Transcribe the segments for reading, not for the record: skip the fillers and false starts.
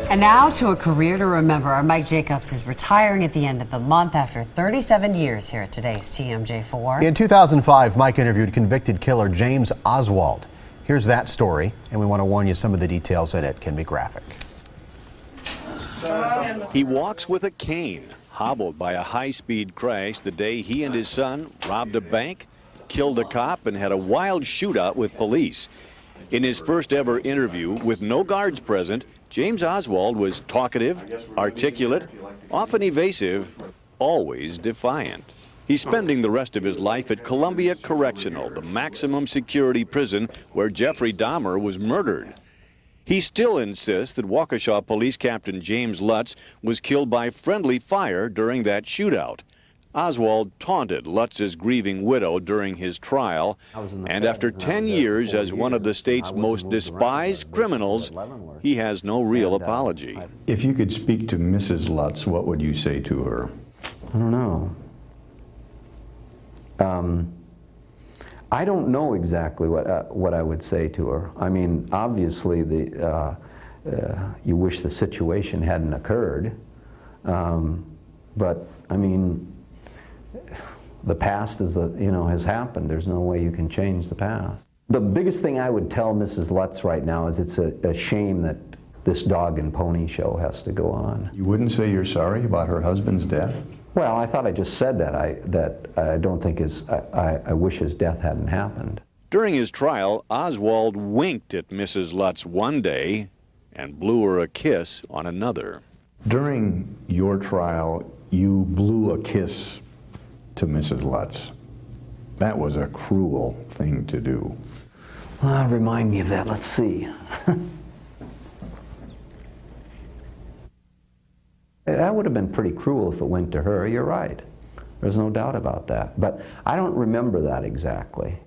And now to a career to remember. Our Mike Jacobs is retiring at the end of the month after 37 years here at today's TMJ4. In 2005, Mike interviewed convicted killer James Oswald. Here's that story, and we want to warn you some of the details in it can be graphic. He walks with a cane, hobbled by a high-speed crash the day he and his son robbed a bank, killed a cop, and had a wild shootout with police. In his first ever interview with no guards present, James Oswald was talkative, articulate, often evasive, always defiant. He's spending the rest of his life at Columbia Correctional, the maximum security prison where Jeffrey Dahmer was murdered. He still insists that Waukesha Police Captain James Lutz was killed by friendly fire during that shootout. Oswald taunted Lutz's grieving widow during his trial, and after 10 years as one of the state's most despised criminals, he has no real apology. If you could speak to Mrs. Lutz, what would you say to her? I don't know. I don't know exactly what I would say to her. I mean, obviously, you wish the situation hadn't occurred, but I mean, the past is has happened. There's no way you can change the past. The biggest thing I would tell Mrs. Lutz right now is it's a shame that this dog and pony show has to go on. You wouldn't say you're sorry about her husband's death? Well, I thought I just said that. I don't think I wish his death hadn't happened. During his trial, Oswald winked at Mrs. Lutz one day and blew her a kiss on another. During your trial, you blew a kiss to Mrs. Lutz. That was a cruel thing to do. Well, remind me of that. Let's see. That would have been pretty cruel if it went to her. You're right. There's no doubt about that. But I don't remember that exactly.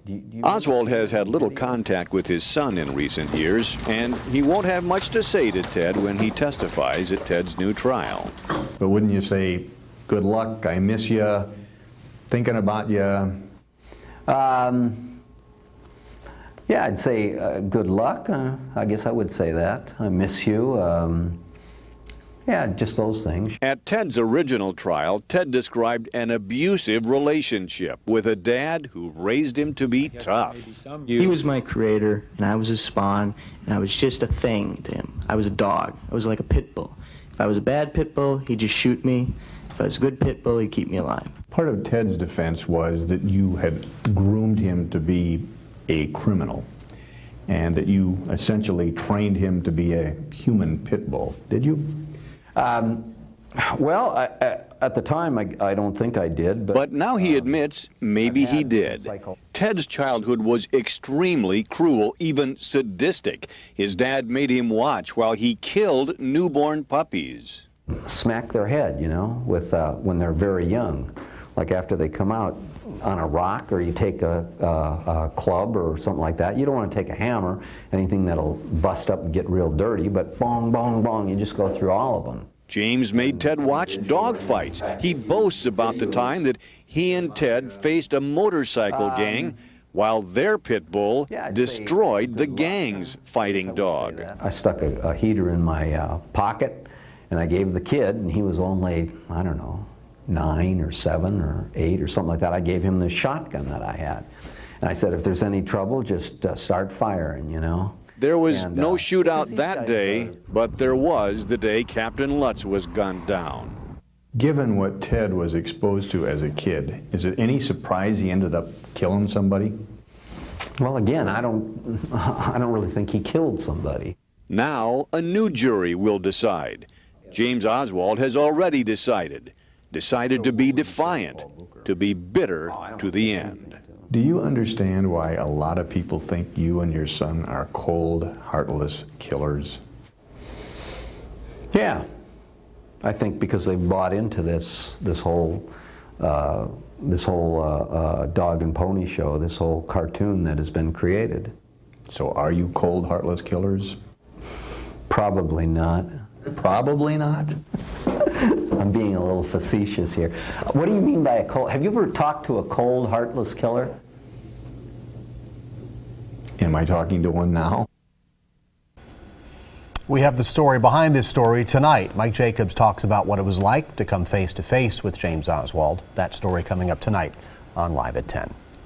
Oswald has had little contact with his son in recent years, and he won't have much to say to Ted when he testifies at Ted's new trial. But wouldn't you say, good luck, I miss you, thinking about you? Yeah, I'd say good luck. I guess I would say that. I miss you. Yeah, just those things. At Ted's original trial, Ted described an abusive relationship with a dad who raised him to be tough. He was my creator, and I was his spawn, and I was just a thing to him. I was a dog. I was like a pit bull. If I was a bad pit bull, he'd just shoot me. If I was a good pit bull, he'd keep me alive. Part of Ted's defense was that you had groomed him to be a criminal, and that you essentially trained him to be a human pit bull. Did you? Well, at the time, I don't think I did. But now he admits maybe he did. Ted's childhood was extremely cruel, even sadistic. His dad made him watch while he killed newborn puppies. Smack their head, with when they're very young. Like after they come out on a rock, or you take a club or something like that. You don't want to take a hammer, anything that'll bust up and get real dirty, but bong, bong, bong, you just go through all of them. James made Ted watch dog fights. He boasts about the time that he and Ted faced a motorcycle gang while their pit bull destroyed the gang's fighting dog. I stuck a heater in my pocket, and I gave the kid, and he was only, I don't know, 9 or 7 or 8 or something like that. I gave him the shotgun that I had. And I said, if there's any trouble, just start firing, There was no shootout that day, but there was the day Captain Lutz was gunned down. Given what Ted was exposed to as a kid, is it any surprise he ended up killing somebody? Well, again, I don't really think he killed somebody. Now a new jury will decide. James Oswald has already decided to be defiant, to be bitter to the end. Do you understand why a lot of people think you and your son are cold, heartless killers? Yeah, I think because they've bought into this whole dog and pony show, this whole cartoon that has been created. So are you cold, heartless killers? Probably not. Probably not? I'm being a little facetious here. What do you mean by a cold? Have you ever talked to a cold, heartless killer? Am I talking to one now? We have the story behind this story tonight. Mike Jacobs talks about what it was like to come face to face with James Oswald. That story coming up tonight on Live at 10.